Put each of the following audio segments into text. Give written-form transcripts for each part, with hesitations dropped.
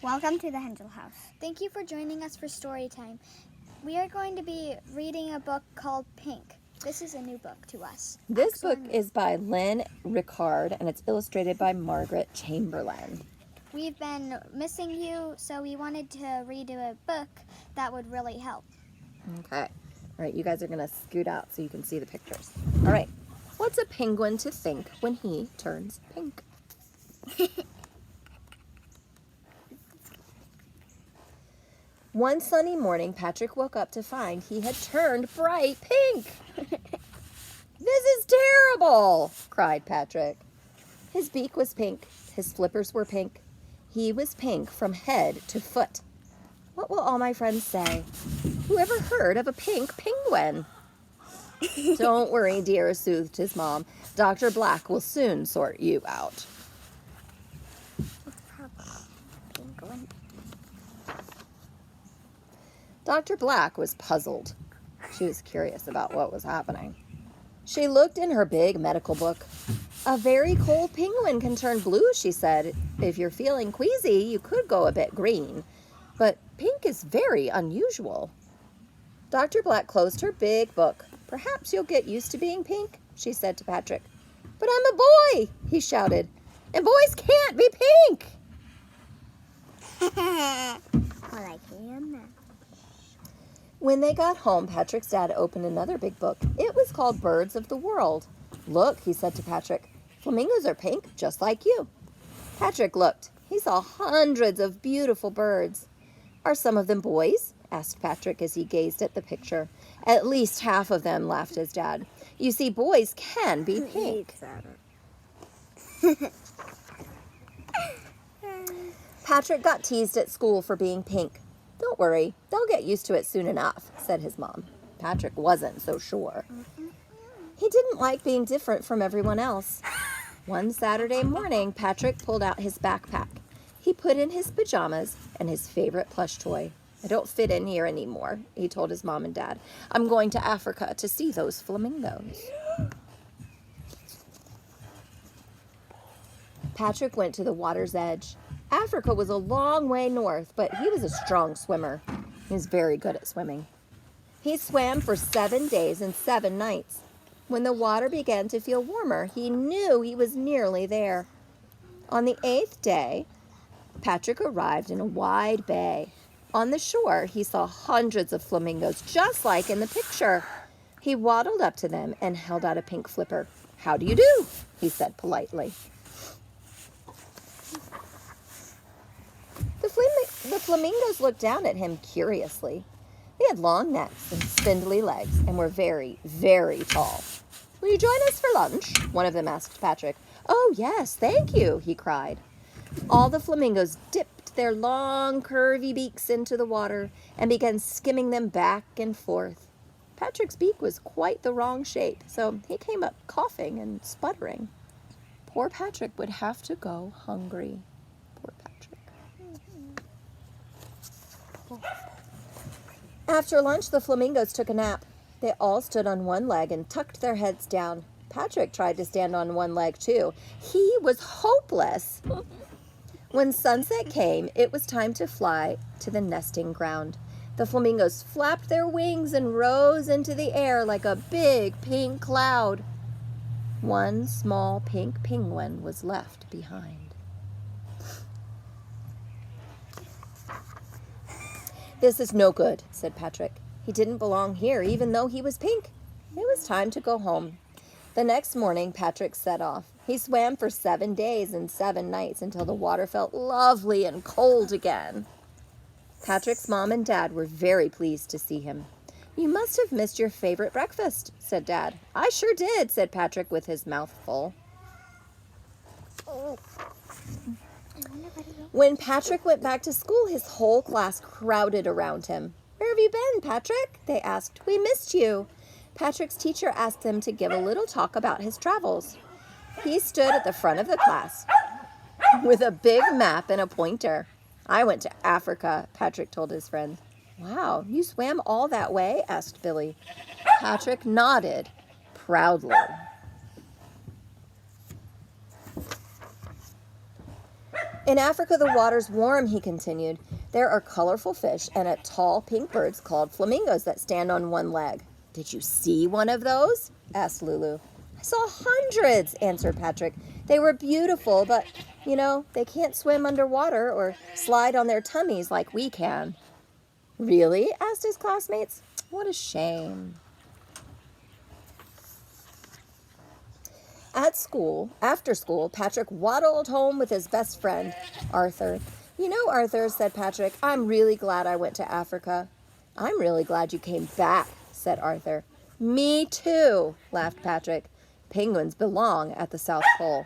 Welcome to the Hensel House. Thank you for joining us for story time. We are going to be reading a book called Pink. This is a new book to us. This book is by Lynn Ricard, and it's illustrated by Margaret Chamberlain. We've been missing you, so we wanted to read a book that would really help. Okay. All right, you guys are going to scoot out so you can see the pictures. All right. What's a penguin to think when he turns pink? One sunny morning, Patrick woke up to find he had turned bright pink. "This is terrible," cried Patrick. His beak was pink. His flippers were pink. He was pink from head to foot. What will all my friends say? Who ever heard of a pink penguin? "Don't worry, dear," soothed his mom. "Dr. Black will soon sort you out." Dr. Black was puzzled. She was curious about what was happening. She looked in her big medical book. "A very cold penguin can turn blue," she said. "If you're feeling queasy, you could go a bit green. But pink is very unusual." Dr. Black closed her big book. "Perhaps you'll get used to being pink," she said to Patrick. "But I'm a boy," he shouted, "and boys can't be pink." Well, I can now. When they got home, Patrick's dad opened another big book. It was called Birds of the World. "Look," he said to Patrick, "flamingos are pink, just like you." Patrick looked. He saw hundreds of beautiful birds. "Are some of them boys?" asked Patrick as he gazed at the picture. "At least half of them," laughed his dad. "You see, boys can be pink." Patrick got teased at school for being pink. "Don't worry, they'll get used to it soon enough," said his mom. Patrick wasn't so sure. He didn't like being different from everyone else. One Saturday morning, Patrick pulled out his backpack. He put in his pajamas and his favorite plush toy. "I don't fit in here anymore," he told his mom and dad. "I'm going to Africa to see those flamingos." Patrick went to the water's edge. Africa was a long way north, but he was a strong swimmer. He was very good at swimming. He swam for 7 days and 7 nights. When the water began to feel warmer, he knew he was nearly there. On the 8th day, Patrick arrived in a wide bay. On the shore, he saw hundreds of flamingos, just like in the picture. He waddled up to them and held out a pink flipper. "How do you do?" he said politely. The flamingos looked down at him curiously. They had long necks and spindly legs and were very, very tall. "Will you join us for lunch?" one of them asked Patrick. "Oh, yes, thank you," he cried. All the flamingos dipped their long, curvy beaks into the water and began skimming them back and forth. Patrick's beak was quite the wrong shape, so he came up coughing and sputtering. Poor Patrick would have to go hungry. Poor Patrick. After lunch, the flamingos took a nap. They all stood on one leg and tucked their heads down. Patrick tried to stand on one leg, too. He was hopeless. When sunset came, it was time to fly to the nesting ground. The flamingos flapped their wings and rose into the air like a big pink cloud. One small pink penguin was left behind. "This is no good," said Patrick. He didn't belong here, even though he was pink. It was time to go home. The next morning, Patrick set off. He swam for 7 days and 7 nights until the water felt lovely and cold again. Patrick's mom and dad were very pleased to see him. "You must have missed your favorite breakfast," said Dad. "I sure did," said Patrick with his mouth full. When Patrick went back to school, his whole class crowded around him. "Where have you been, Patrick?" they asked. "We missed you." Patrick's teacher asked him to give a little talk about his travels. He stood at the front of the class with a big map and a pointer. "I went to Africa," Patrick told his friends. "Wow, you swam all that way?" asked Billy. Patrick nodded proudly. In Africa, the water's warm, he continued. There are colorful fish and tall pink birds called flamingos that stand on one leg. Did you see one of those? Asked Lulu. I saw hundreds, answered Patrick. They were beautiful, but, they can't swim underwater or slide on their tummies like we can. Really? Asked his classmates. What a shame. At school, after school, Patrick waddled home with his best friend, Arthur. Arthur, said Patrick, I'm really glad I went to Africa. I'm really glad you came back, said Arthur. Me too, laughed Patrick. Penguins belong at the South Pole.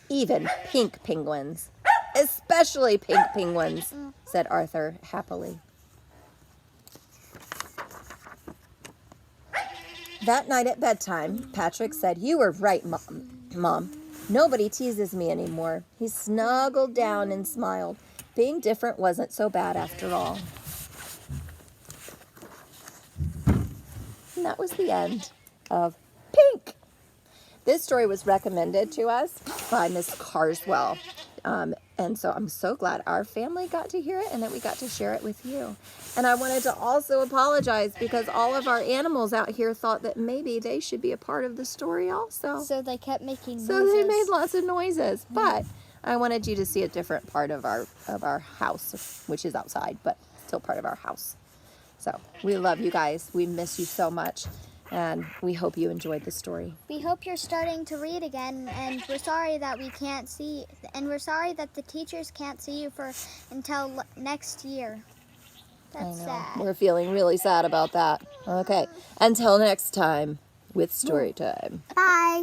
Even pink penguins. Especially pink penguins, said Arthur happily. That night at bedtime, Patrick said, You were right, Mom. Nobody teases me anymore. He snuggled down and smiled. Being different wasn't so bad after all. And that was the end of Pink. This story was recommended to us by Miss Carswell. And so I'm so glad our family got to hear it and that we got to share it with you. And I wanted to also apologize because all of our animals out here thought that maybe they should be a part of the story also. So they kept making noises. So they made lots of noises. But I wanted you to see a different part of our house, which is outside, but still part of our house. So we love you guys. We miss you so much. And we hope you enjoyed the story. We hope you're starting to read again, and we're sorry that we can't see, and we're sorry that the teachers can't see you until next year. That's sad. We're feeling really sad about that. Okay, until next time with Story Time. Bye.